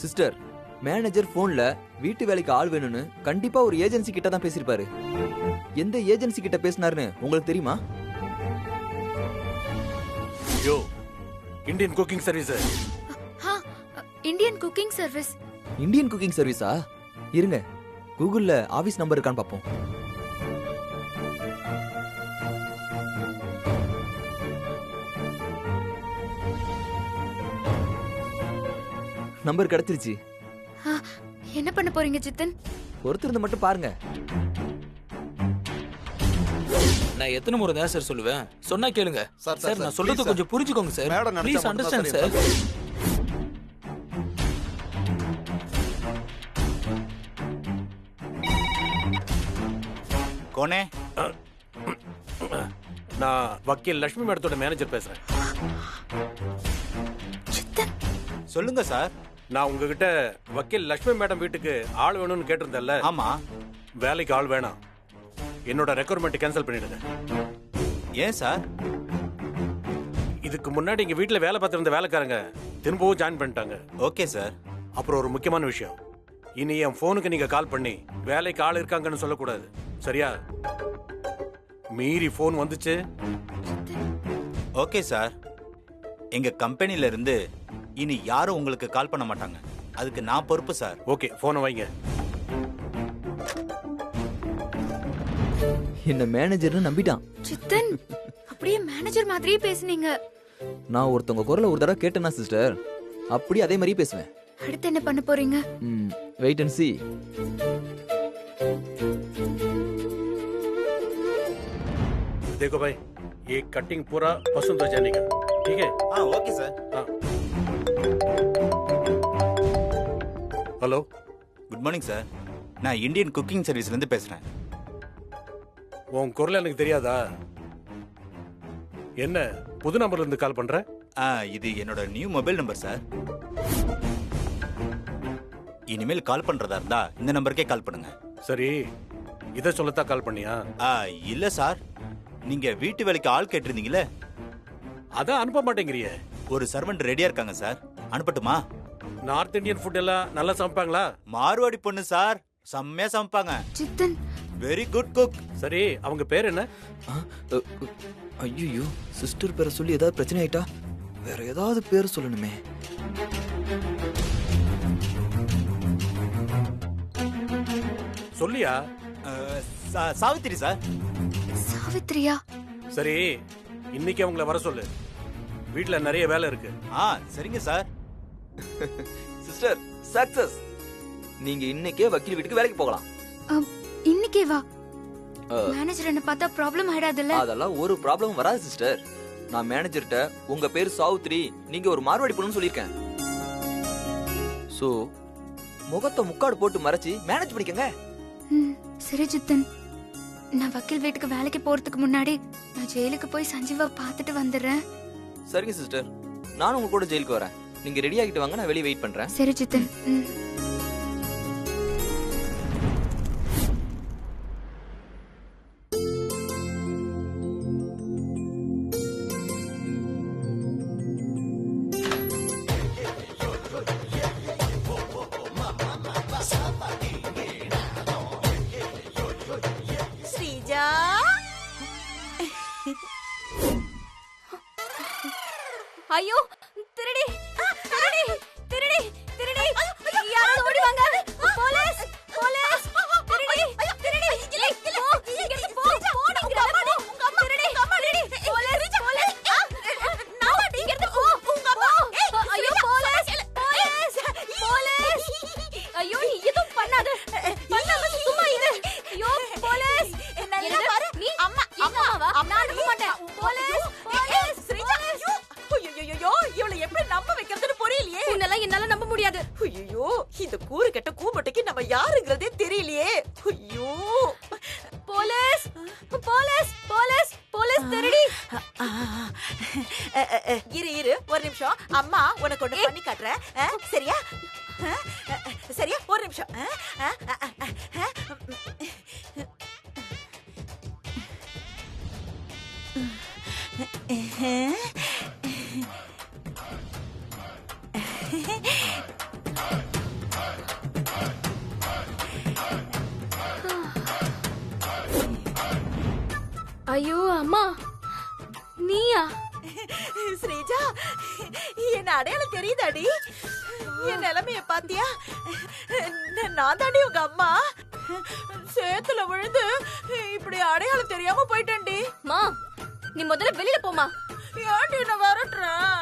Sister, manager போன்ல வீட்டு வேலைக்கு ஆள் வேணும்னு கண்டிப்பா ஒரு ஏஜென்சி கிட்ட தான் பேசிருப்பாரு. எந்த ஏஜென்சி கிட்ட பேசினாருன்னு உங்களுக்கு தெரியுமா? Yo, Indian cooking service. Indian cooking service. Indian cooking சர்வீஸா? இருங்க, கூகுள்ல ஆபீஸ் நம்பர் இருக்கான்னு பாப்போம். நம்பர் கிடைச்சிருச்சு. என்ன பண்ண போறீங்க ஜித்தன்? ஒருத்தர் மட்டும் பாருங்க. நான் எத்தனை முறை தான் சார் சொல்லுவேன்? சொன்னா கேளுங்க சார். நான் சொல்றது கொஞ்சம் புரிஞ்சுக்கோங்க சார். Please understand sir. கோனே, நான் வக்கீல் லட்சுமி மேடத்தோட மேனேஜர் பேசுறேன். சொல்லுங்க சார். நான் உங்ககிட்ட வக்கீல் லட்சுமி மேடம் வீட்டுக்கு ஆள் வேணும்னு கேட்டிருந்தேன்ல? ஆமா. வேலைக்கு ஆள் வேணாம், என்னோட ரெக்வயர்மெண்ட் கேன்சல் பண்ணிடுங்க. ஏன் சார்? இதுக்கு முன்னாடி இங்க வீட்டுல வேலை பார்த்திருந்த வேலைக்காரங்க திரும்பவும் ஜாயின் பண்ணிட்டாங்க. Okay sir. அப்புறம் ஒரு முக்கியமான விஷயம், இனி என் போனுக்கு நீங்க கால் பண்ணி வேலைக்கு ஆள் இருக்காங்கன்னு சொல்லக்கூடாது, சரியா? மீறி போன் வந்துச்சு. Okay sir. எங்க கம்பெனில இருந்து இனி யாரும் உங்களுக்கு கால் பண்ண மாட்டாங்க. அதுக்கு நான் பொறுப்பு சார். ஓகே, போனை வைங்க. என்ன மேனேஜர்னு நம்பிட்டான். ஜித்தன், அப்படியே மேனேஜர் மாதிரியே பேசுனீங்க. நான் ஒருத்தவங்க குரலை ஒரு தடவை கேட்டேனா சிஸ்டர், அப்படியே அதே மாதிரி பேசுவேன். அடுத்து என்ன பண்ண போறீங்க? Wait and see. देखो भाई, ये कटिंग पूरा पसंद हो जाने का, ठीक है? हाँ, ओके सर. हाँ. Hello, good morning sir. நான் இந்தியன் குக்கிங் சர்வீஸ்ல இருந்து பேசுறேன். உன் குரல் எனக்கு தெரியாதா? என்ன புது நம்பர்ல இருந்து கால் பண்ற? இது என்னோட நியூ மொபைல் நம்பர் சார். இனிமேல் கால் பண்றதா இருந்தா இந்த நம்பருக்கே கால் பண்ணுங்க. சரி, இத சொல்லத்தான் கால் பண்ணியா? இல்ல சார், நீங்க வீட்டு வேலைக்கு ஆள் கேட்டிருந்தீங்களே, அதான் அனுப்ப மாட்டேங்கிறியே. ஒரு சர்வெண்ட் ரெடியா இருக்காங்க சார். அனுப்பட்டுமா? நார்த் இந்தியன் ஃபுட் எல்லாம் நல்லா சமைப்பாங்களா? மார்வாடி பொண்ணு சார், செம்மையா சமைப்பாங்க. Jitan, very good cook. சரி, அவங்க பேர் என்ன? ஐயோ, சிஸ்டர் பேரை சொல்லி ஏதாவது பிரச்சனை ஆயிட்டா? வேற ஏதாவது பேர் சொல்லணுமே. சொல்லியா? சாவித்திரி சார். சாவித்ரியா? சரி, இன்னைக்கு அவங்கள வர சொல்லு. வீட்ல நிறைய வேலை இருக்கு. சரிங்க சார். Sister, success. நீங்க இன்னைக்கே வக்கீல் வீட்டுக்கு வேலைக்கு போகலாம். இன்னைக்கே வா. மேனேஜர் என்ன பார்த்தா ப்ராப்ளம் ஆயிடாதுல்ல? அதெல்லாம் ஒரு ப்ராப்ளம் வராது சிஸ்டர். நான் மேனேஜர்ட்ட உங்க பேர் சாவித்ரி, நீங்க ஒரு மார்வாடி பொண்ணுன்னு சொல்லிருக்கேன். சோ முகத்தை முக்காடு போட்டு மறைச்சி மேனேஜ் பண்ணிக்கங்க. சரி ஜித்தன், நான் வக்கீல் வீட்டுக்கு வேலைக்கு போறதுக்கு முன்னாடி நான் ஜெயிலுக்கு போய் சஞ்சீவா பார்த்துட்டு வந்துடுறேன். சரிங்க சிஸ்டர், நானும் உங்க கூட ஜெயிலுக்கு வரேன். நீங்க ரெடி ஆகிட்டு வாங்க, நான் வெளியே வெயிட் பண்றேன். சரி ஜித்தன். ஸ்ரீஜா, ஐயோ, திருடி திருடி திருடி திருடி, யாராவது ஓடி வாங்க. போலீஸ் போலீஸ், திருடி திருடி, போ இங்க இருந்து போ, போடுங்க. உங்க அம்மா திருடி திருடி, போலீஸ் போலீஸ், நான் இங்க இருந்து போ. உங்க அம்மா, ஐயோ போலீஸ் போலீஸ் போலீஸ், ஐயோ நீ எதுவும் பண்ணாத, பண்ணாம சும்மா இரு. ஐயோ போலீஸ், நல்லா பாரு. நீ அம்மா அம்மாவா? நான் நம்ப மாட்டேன். போலீஸ் போலீஸ், ஸ்ரீஜா, ஐயோ இவளை எப்படி நம்ப வைக்கிறதுன்னு புரியலையே. உன்னெல்லாம் என்னால நம்ப முடியாது. ஐயோ, இந்த கூறு கெட்ட கூபட்டைக்கு நம்ம யாருங்கிறதே தெரியலையே. ஐயோ, போலீஸ் போலீஸ் போலீஸ் போலீஸ், திருடி. இரு இரு ஒரு நிமிஷம், அம்மா உனக்கு ஒண்ணு பண்ணி காட்டுறேன். சரியா சரியா, ஒரு நிமிஷம். ஐயோ அம்மா, நீயா? ஸ்ரீஜா, என் அடையாளம் தெரியுதாடி? என் நிலைமைய பாத்தியா? நான் தாண்டி உங்க அம்மா. சேத்துல விழுந்து இப்படி அடையாளம் தெரியாம போயிட்டேன்டி. மா, நீ முதல்ல வெளியில போமா. ஏன்டி என்ன வரட்டுறேன்?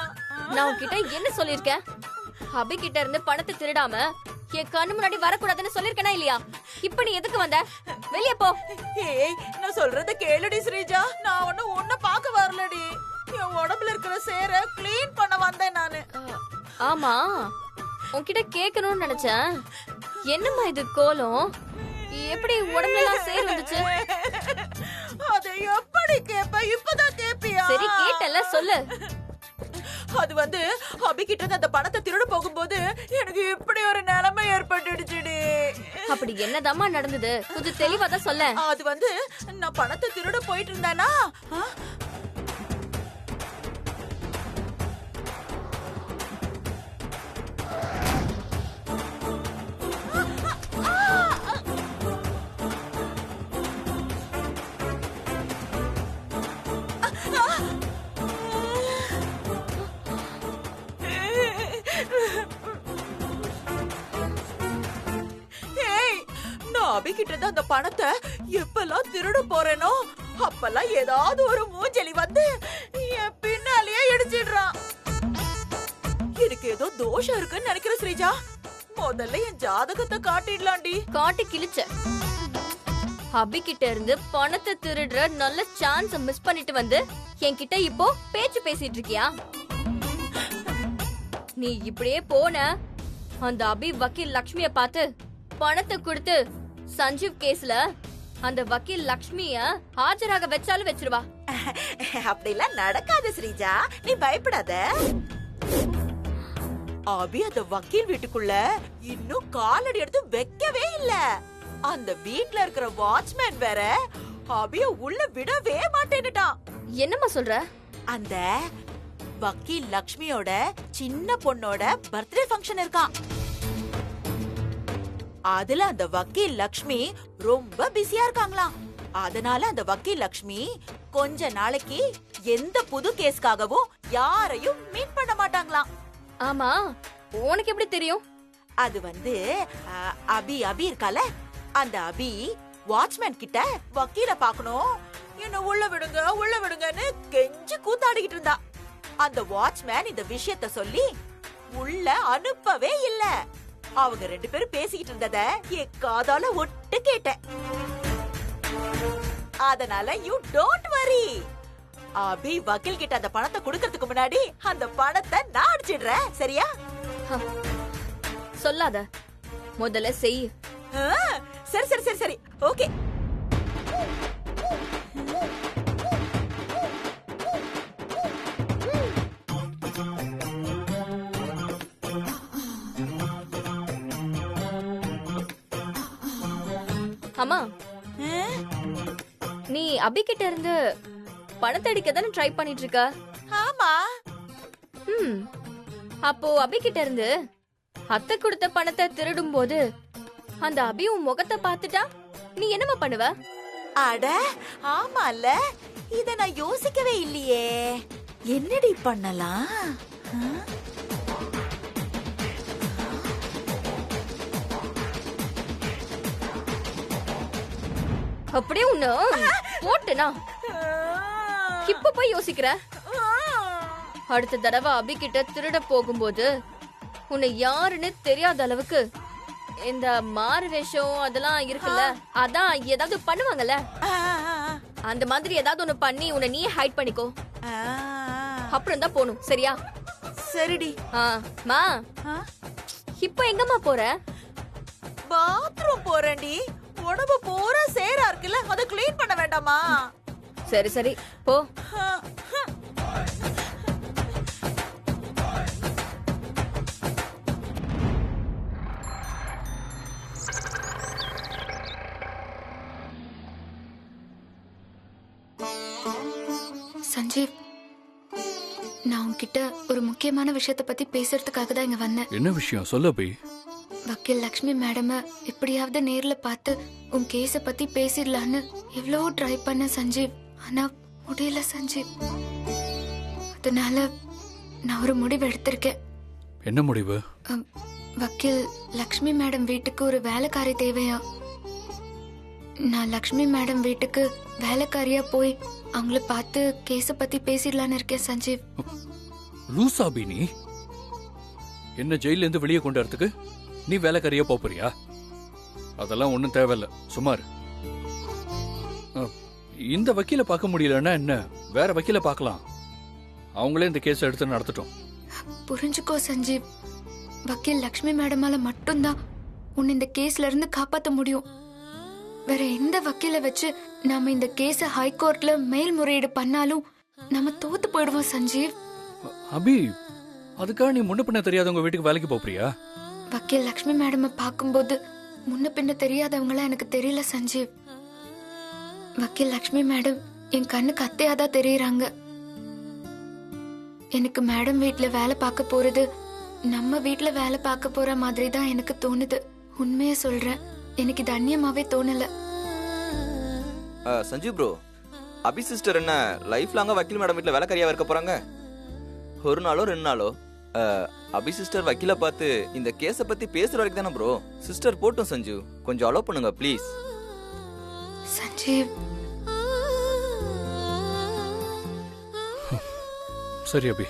நான் உன்கிட்ட என்ன சொல்லிருக்கேன்? அபி கிட்ட இருந்து பணத்தை திருடாம என் கண்ணு முன்னாடி வரக்கூடாதுன்னு சொல்லிருக்கேனா இல்லையா? இப்ப நீ எதுக்கு வந்த? வெளிய போ. ஏய், நான் சொல்றத கேளுடி ஸ்ரீஜா. நான் உன்னை பார்க்க வரலடி. என் உடம்புல இருக்கிற சேர க்ளீன் பண்ண வந்தேன் நானு. ஆமா, உன்கிட்ட கேட்கணும்னு நினைச்சேன். என்னம்மா இது கோலம்? எப்படி உடம்புல எல்லாம் சேர் வந்துச்சு? அதை எப்படி கேப்ப? இப்பதான் கேப்பியா? சரி, கேட்டல, சொல்லு. அது வந்து அபிகிட்ட இருந்து அந்த பணத்தை திருட போகும்போது எனக்கு இப்படி ஒரு நிலைமை ஏற்பட்டுடுச்சுடி. அப்படி என்னதாம்மா நடந்தது? கொஞ்சம் தெளிவா தான் சொல்ல. அது வந்து நான் பணத்தை திருட போயிட்டு இருந்தேனா, அபிகிட்ட இருந்து அந்த பணத்தை எப்பெல்லாம் திருட போறேனோ அப்பெல்லாம் ஏதாவது ஒரு மூஞ்சலி வந்து என் பின்னாலேயே இடிச்சிடுறான். எனக்கு ஏதோ தோஷம் இருக்குன்னு நினைக்கிறேன் ஸ்ரீஜா. முதல்ல என் ஜாதகத்தை காட்டிடலாண்டி. காட்டி கிழிச்ச. அபி கிட்ட இருந்து பணத்தை திருடுற நல்ல சான்ஸ் மிஸ் பண்ணிட்டு வந்து என்கிட்ட இப்போ பேச்சு பேசிட்டு இருக்கியா? நீ இப்படியே போன அந்த அபி வக்கீல் லக்ஷ்மிய பார்த்து பணத்தை கொடுத்து சஞ்சீவ் கேஸ்ல அந்த வக்கீல் லக்ஷ்மிய ஆஜராக வச்சாலும் வச்சிருவா. அப்படிலாம் நடக்காது ஸ்ரீஜா, நீ பயப்படாத. அபி அந்த வக்கீல் வீட்டுக்குள்ள இன்னும் காலடி எடுத்து வைக்கவே இல்ல. அந்த வீட்ல இருக்கிற வாட்ச்மேன் வேற அபிய உள்ள விடவே மாட்டேன்னுட்டான். என்னம்மா சொல்ற? அந்த வக்கீல் லக்ஷ்மியோட சின்ன பொண்ணோட பர்த்டே ஃபங்க்ஷன் இருக்கான். அதுல அந்த வக்கீல் லக்ஷ்மி ரொம்ப பிஸியா இருக்காங்களாம். அதனால அந்த வக்கீல் லக்ஷ்மி கொஞ்ச நாளைக்கு எந்த புது கேஸ்க்காகவும் யாரையும் மீட் பண்ண மாட்டாங்களாம். ஆமா, உனக்கு எப்படி தெரியும்? அது வந்து அபி இருக்கால, அந்த அபி வாட்ச்மேன் கிட்ட வக்கீல பாக்கணும், என்ன உள்ள விடுங்கன்னு கெஞ்சி கூத்தாடிக்கிட்டு இருந்தா. அந்த வாட்ச்மேன் இந்த விஷயத்த சொல்லி உள்ள அனுப்பவே இல்ல. அவங்க ரெண்டு பேரும் பேசிக்கிட்டு இருந்தத என் காதால ஒட்டு கேட்டேன். அதனால யூ டோன்ட் வரி. அபி வக்கீல் கிட்ட அந்த பணத்தை கொடுக்கறதுக்கு முன்னாடி அந்த பணத்தை நான் அடிச்சிடுறேன், சரியா? சொல்லாத, முதல்ல செய். சரி ஓகே. அம்மா, நீ அபி கிட்ட இருந்து பணத்தை அடிக்க தானே ட்ரை பண்ணிட்டு இருக்க? ஆமா. அப்போ அபி கிட்ட இருந்து அத்தை கொடுத்த பணத்தை திருடும் போது அந்த அபி உன் முகத்தை பார்த்துட்டா நீ என்னமா பண்ணுவ? அட ஆமால, இத நான் யோசிக்கவே இல்லையே. என்னடி பண்ணலாம்? அப்படியே உன்ன போட்டுனா இப்ப போய் யோசிக்கிற. அடுத்த தடவை அபி கிட்ட திருட போகும்போது உன்னை யாருன்னு தெரியாத அளவுக்கு இந்த மாறு வேஷம் அதெல்லாம் இருக்குல்ல, அதான் ஏதாவது பண்ணுவாங்கல்ல, அந்த மாதிரி ஏதாவது ஒண்ணு பண்ணி உன்னை நீ ஹைட் பண்ணிக்கோ. அப்புறம் தான் போணும், சரியா? சரிடி. மா, இப்ப எங்கம்மா போற? பாத்ரூம் போறேன்டி. உடம்பு பூரா சேரா இருக்குல்ல, அத க்ளீன் பண்ண வேண்டாமா? சரி சரி போ. சஞ்சீவ், நான் உன்கிட்ட ஒரு முக்கியமான விஷயத்தை பத்தி பேசுறதுக்காக தான் இங்க வந்தேன். என்ன விஷயம் சொல்ல போய்? வக்கீல் லக்ஷ்மி மேடம் எப்படியாவது நேர்ல பார்த்து உன் கேஸ பத்தி பேசிடலான்னு எவ்வளவு ட்ரை பண்ண சஞ்சீவ். ஆனா முடியல சஞ்சீவ். அதனால நான் ஒரு முடிவு எடுத்திருக்கேன். என்ன முடிவு? வக்கீல் லக்ஷ்மி மேடம் வீட்டுக்கு ஒரு வேலைக்காரி தேவையா? நான் லக்ஷ்மி மேடம் வீட்டுக்கு வேலைக்காரியா போய் அவங்கள பார்த்து கேஸ பத்தி பேசிடலான்னு இருக்கேன் சஞ்சீவ். லூசாபி நீ? என்ன ஜெயில இருந்து வெளியே கொண்டு வரதுக்கு நீ வேலைக்காரியா போறியா? அதெல்லாம் ஒண்ணும் தேவையில்ல, சுமார். இந்த வக்கீல பார்க்க முடியலன்னா என்ன, வேற வக்கீல பார்க்கலாம். அவங்களே இந்த கேஸ் எடுத்து நடத்தட்டும். புரிஞ்சுக்கோ சஞ்சீவ், வக்கீல் லக்ஷ்மி மேடமால மட்டும்தான் உன்னை இந்த கேஸ்ல இருந்து காப்பாத்த முடியும். வேற எந்த வக்கீல வச்சு நாம இந்த கேஸ ஹைகோர்ட்ல மேல்முறையீடு பண்ணாலும் நம்ம தோத்து போயிடுவோம் சஞ்சீவ். அபி, அதுக்காக நீ முன்ன பின்ன தெரியாதவங்க வீட்டுக்கு வேலைக்கு போறியா? வக்கீல் லக்ஷ்மி மேடம் பார்க்கும்போது முன்ன பின்ன தெரியாதவங்களா எனக்கு தெரியல சஞ்சீவ். வக்கீல் லக்ஷ்மி மேடம் என் கண்ணுக்கு அத்தையாதான் தெரியறாங்க. எனக்கு மேடம் வீட்ல வேலை பார்க்க போறது நம்ம வீட்ல வேலை பார்க்க போற மாதிரி தான் எனக்கு தோணுது. உண்மையை சொல்றேன், எனக்கு இது அந்நியமாவே தோணல. சஞ்சீவ் ப்ரோ, அபி சிஸ்டர் என்ன லைஃப் லாங்கா வக்கீல் மேடம் வீட்ல வேலைக்காரியா இருக்க போறாங்க? ஒரு நாளோ 2 நாளோ அபி சிஸ்டர் வக்கீல பார்த்து இந்த கேஸ பத்தி பேசுற வரைக்கும் தானே ப்ரோ. சிஸ்டர் போட்டும் சஞ்சீவ், கொஞ்சம் அலோ பண்ணுங்க ப்ளீஸ். சஞ்சீவ், சரி அபி,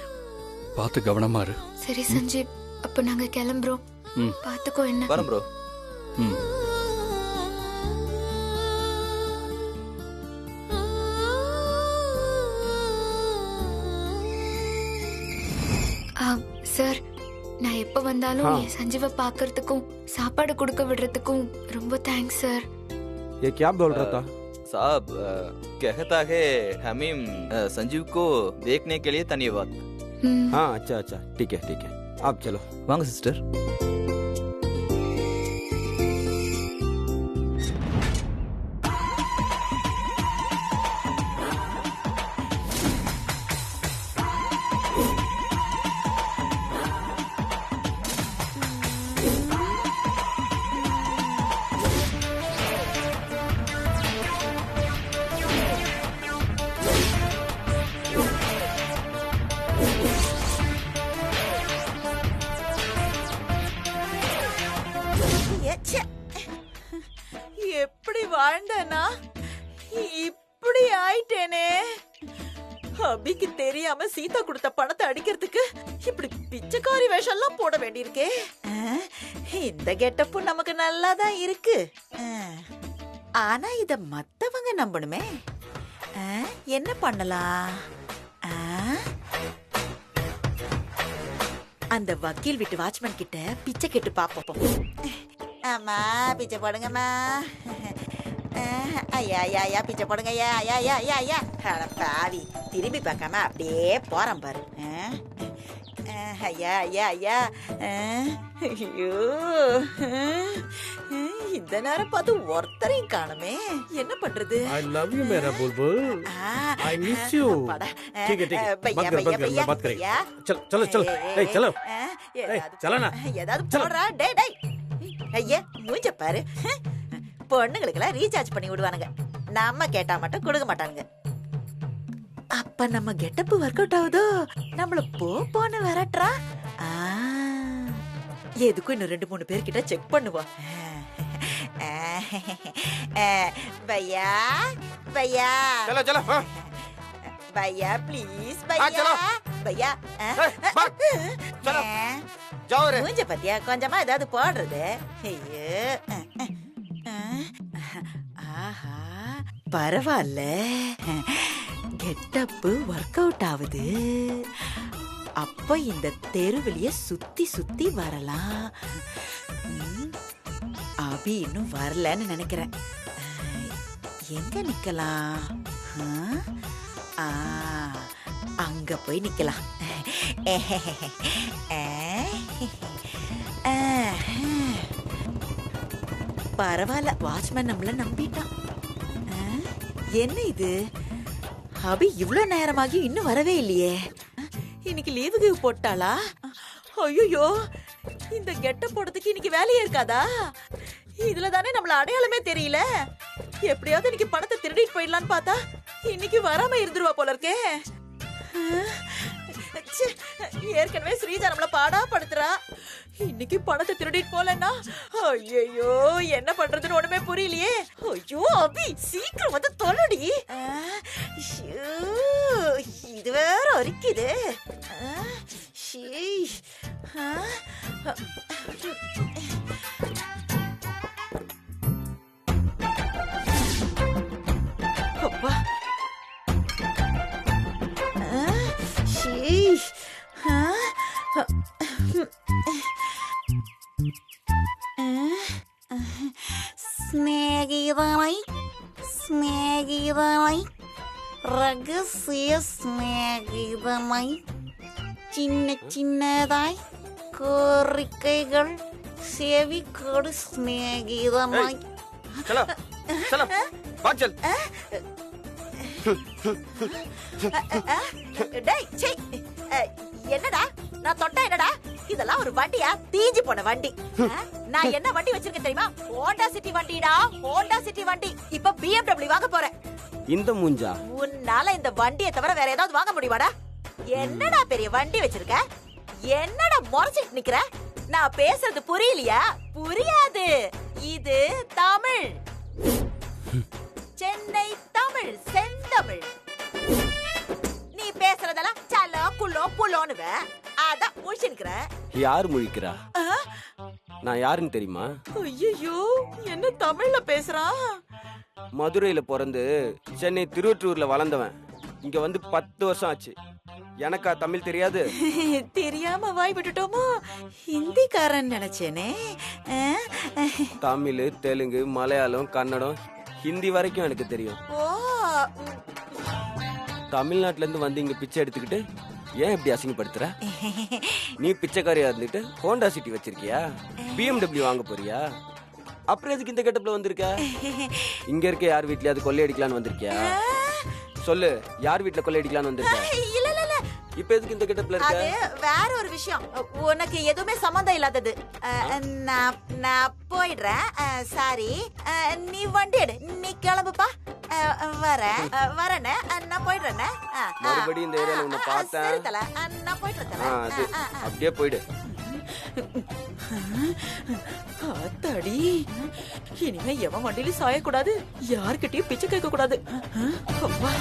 பார்த்து கவனமா இரு. சரி சஞ்சீவ், அப்ப நாங்க கிளம்புறோம். பாத்துக்கோ என்ன. வரேன் ப்ரோ. சார், நான் எப்ப வந்தாலும் என் சஞ்சீவை பாக்குறதுக்கும் சாப்பாடு கொடுக்க விடுறதுக்கும் ரொம்ப தேங்க்ஸ் சார். ये क्या बोल रहा था? साहब कहता है हमीम संजीव को देखने के लिए धन्यवाद. हाँ अच्छा अच्छा, ठीक है आप चलो. வாங்க சிஸ்டர். எப்படி வாழ்ந்தனா இப்படி ஆயிட்டேனே. அபிக்கு தெரியாம சீதா கொடுத்த பணத்தை அடிக்கிறதுக்கு இப்படி பிச்சைக்காரி வேஷம்லாம் போட வேண்டியிருக்கே. இந்த கெட்டப்பு நமக்கு நல்லா தான் இருக்கு. ஆனா இத மத்தவங்க நம்பணுமே. என்ன பண்ணலாம்? அந்த வக்கீல் வீட்டு வாட்ச்மேன் கிட்ட பிச்சை கேட்டு பாப்போம். ஆமா, பிச்சை போடுங்கம்மா. ஐயா ஐயா ஐயா, பிச்சை போடுங்க ஐயா. ஐயா ஐயா ஐயா ஐயா. பாவி, திரும்பி பார்க்காம அப்படியே போறேன் பாரு. ஐயா ஐயா ஐயா. ஐயோ, இந்த நேரம் பார்த்து ஒருத்தரையும் காணுமே. என்ன பண்றது? I love you मेरा बुलबुल. I miss you. ठीक है भैया भैया भैया बात करेंगे. चलो चलो ए चलो. चलो ना. ஏதாவது போடுறா. டேய் டேய், ஐயா மூஞ்ச பாரு. பொண்ணுங்களுக்கெல்லாம் ரீசார்ஜ் பண்ணி விடுவானுங்க, நம்ம கேட்டா மட்டும் கொடுக்க மாட்டானுங்க. அப்ப நம்ம கெட்டப்பு ஒர்க் அவுட் ஆகுதோ? நம்மள போன்னு வரட்டா. எதுக்கும் இன்னும் 2-3 பேர்கிட்ட செக் பண்ணுவோம். பையா பையா चलो चलो. பையா ப்ளீஸ் பையா. பையா चलो जाओ रे. மூஞ்ச பத்தியா கொஞ்சமா ஏதாவது போடுறது. ஐயோ, ஆஹா பரவாயில்ல, கெட்டப்பு ஒர்க் அவுட் ஆகுது. அப்ப இந்த தெருவிலிய சுத்தி சுத்தி வரலாம். அபி இன்னும் வரலன்னு நினைக்கிறேன். எங்க நிக்கலாம்? அங்க போய் நிக்கலாம். பரவாயில்ல, வாட்ச்மேன் நம்மள நம்பிட்டான். என்ன இது, அபி இவ்ளோ நேரமாகி இன்னும் வரவே இல்லையே. இன்னைக்கு லீவுக்கு போட்டாளா? ஐயோ, இந்த கெட்ட போடுறதுக்கு இன்னைக்கு வேலையே இருக்காதா? இதுல தானே நம்மள அடையாளமே தெரியல. எப்படியாவது இன்னைக்கு பணத்தை திருடிட்டு போயிடலான்னு பார்த்தா இன்னைக்கு வராம இருந்துருவா போல இருக்கே. ச்சே, ஏற்கனவே ஸ்ரீஜா நம்மள பாடா படுத்துறா. இன்னைக்கு பணத்தை திருடிட்டு போலன்னா ஐயோ என்ன பண்றதுன்னு ஒண்ணுமே புரியலையே. ஐயோ அபி சீக்கிரம் வந்து தொலைடி. இது வேற அரிக்குது. அப்பா സ്നേഹിതമായി സ്നേഹിതമായി രഹസ്യ സ്നേഹിതമായി ചിന്ന ചിന്നതായി കോറിക്കൈകൾ ചെവിക്കോട് സ്നേഹിതമായി. चलो चलो भाग चल. டேய் சீ, என்னடா நான் தொட்டா என்னடா? இதெல்லாம் ஒரு வண்டியா? தீஞ்சு போன வண்டி. நான் என்ன வண்டி வச்சிருக்கேன் தெரியுமா? ஹோண்டா சிட்டி வண்டிடா, ஹோண்டா சிட்டி வண்டி. இப்ப BMW வாங்க போறேன். இந்த மூஞ்சா உன்னால இந்த வண்டியை தவிர வேற ஏதாவது வாங்க முடியுமாடா? என்னடா பெரிய வண்டி வச்சிருக்க? என்னடா முறைச்சிட்டு நிக்கிற? நான் பேசுறது புரியலையா? புரியாது. இது தமிழ், சென்னை தமிழ், செந்தமிழ். நீ பேசுறதெல்லாம் சலோ குள்ளோ புள்ளோனுவ. அதான் முழிச்சுக்கிற. யார் முழிக்கிறா? நான் யாருன்னு தெரியுமா? ஐயோ என்ன தமிழ்ல பேசுறான்? மதுரையில பிறந்து சென்னை திருவொற்றூர்ல வளர்ந்தவன். இங்க வந்து 10 வருஷம் ஆச்சு. எனக்கா தமிழ் தெரியாது? தெரியாம வாய் விட்டுட்டோமோ? ஹிந்திக்காரன் நினைச்சேனே. தமிழ், தெலுங்கு, மலையாளம், கன்னடம், ஹிந்தி வரைக்கும் எனக்கு தெரியும். ஓ தமிழ்நாட்டுல இருந்து வந்து இங்க பிச்சை எடுத்துக்கிட்டு ஏன் இப்படி அசிங்கப்படுத்துற? நீ பிச்சைக்காரியா இருந்துட்டு ஹோண்டா சிட்டி வச்சிருக்கியா? BMW வாங்க போறியா? அப்புறம் எதுக்கு இந்த கெட்டப்ல வந்திருக்க? இங்க இருக்க யார் வீட்லயாவது கொள்ளையடிக்கலான்னு வந்திருக்கியா? சொல்லு, யார் வீட்ல கொள்ளையடிக்கலான்னு வந்திருக்க? இல்ல இல்ல இல்ல, இப்ப எதுக்கு இந்த கெட்டப்ல இருக்க? அது வேற ஒரு விஷயம். உனக்கு எதுவுமே சம்பந்தம் இல்லாதது. நான் போயிடுறேன். சாரி, நீ வண்டி எடு. நீ கிளம்புப்பா. வரேன்னு நான் போயிடுறேன். மறுபடியும் இந்த ஏரியால உன்னை பார்த்தேன். நான் போயிட்டு அது அப்படியே போயிடு. ஆத்தாடி, இனிமே எவன் வண்டியிலும் சாயக்கூடாது, யார்கிட்டயும் பிச்சை கேட்க கூடாது. அப்பா.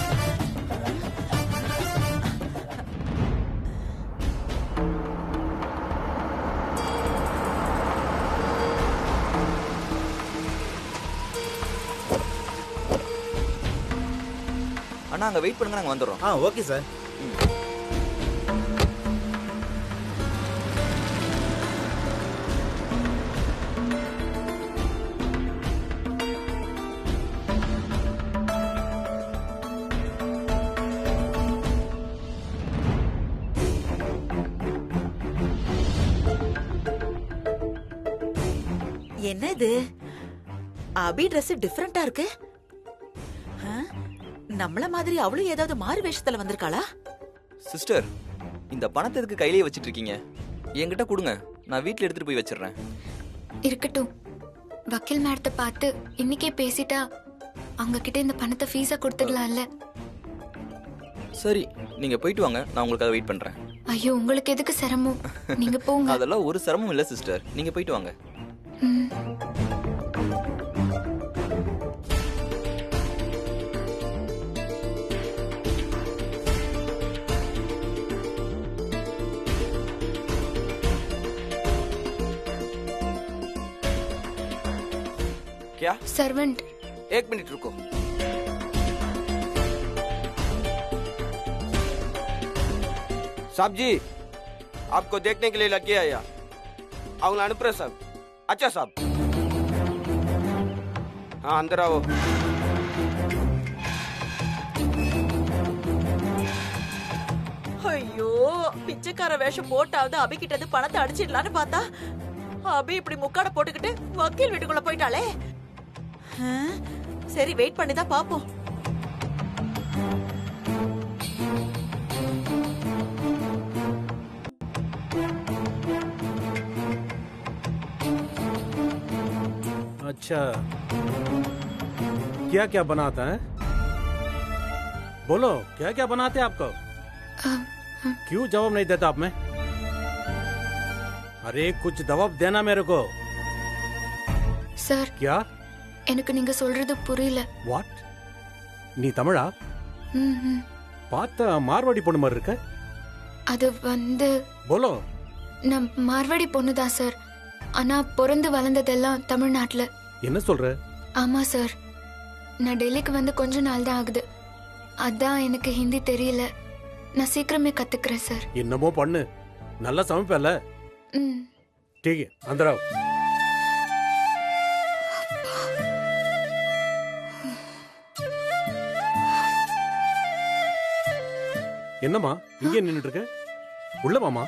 அண்ணா அங்க வெயிட் பண்ணுங்க, நாங்க வந்துடுறோம். Okay sir. என்னது அபி Dress டிஃபரெண்டா இருக்கு? நம்மள மாதிரி அவளும் ஏதாவது மாறு வேஷத்துல வந்திருக்காளா? சிஸ்டர், இந்த பணத்தை எதுக்கு கையிலேயே வச்சிட்டு இருக்கீங்க? என்கிட்ட கொடுங்க, நான் வீட்ல எடுத்துட்டு போய் வச்சிடுறேன். இருக்கட்டும், வக்கீல் மேடத்தை பார்த்து இன்னைக்கே பேசிட்டா அவங்க கிட்ட இந்த பணத்தை ஃபீஸா கொடுத்துடலாம்ல. சரி, நீங்க போயிட்டு வாங்க, நான் உங்களுக்காக வெயிட் பண்றேன். ஐயோ, உங்களுக்கு எதுக்கு சிரமம்? நீங்க போங்க. அதெல்லாம் ஒரு சிரமம் இல்ல சிஸ்டர், நீங்க போயிட்டு வாங்க. क्या? सर्वेंट। 1 मिनट रुको। साहब जी, आपको देखने के लिए लग गया या அவங்கள அனுப்புறேன் சார். अच्छा साहब, हाँ अंदर आओ. ஐயோ, பிச்சைக்கார வேஷம் போட்டாவது அபி கிட்ட பணத்தை அடிச்சிடலான்னு பார்த்தா அபி இப்படி முக்காட போட்டுக்கிட்டு வக்கீல் வீட்டுக்குள்ள போயிட்டாளே. சரி, வெயிட் பண்ணி தான் பாப்போம். अच्छा, क्या क्या बनाता है? बोलो क्या क्या बनाते हैं आपको? क्यों जवाब नहीं देता आप में? अरे कुछ जवाब देना मेरे को. சார் क्या? எனக்கு நீங்க சொல்றது புரியல. What? நீ தமிழா? ம். பார்த்த மார்வாடி பொண்ணு மாதிரி இருக்க. அது வந்து बोलो. நான் மார்வாடி பொண்ணு தான் சார். ஆனா பிறந்து வளர்ந்ததெல்லாம் தமிழ்நாட்டுல. என்ன சொல்ற? ஆமா சார். நான் டெல்லிக்கு வந்து கொஞ்ச நாள் தான் ஆகுது. அதான் எனக்கு ஹிந்தி தெரியல. நான் சீக்கிரமே கத்துக்கிறேன் சார். என்னமோ பண்ணு. நல்லா சமைப்பல. ம். ठीक है अंदर आओ. என்னம்மா இங்கே நின்னுட்டு இருக்க? உள்ள வாமா.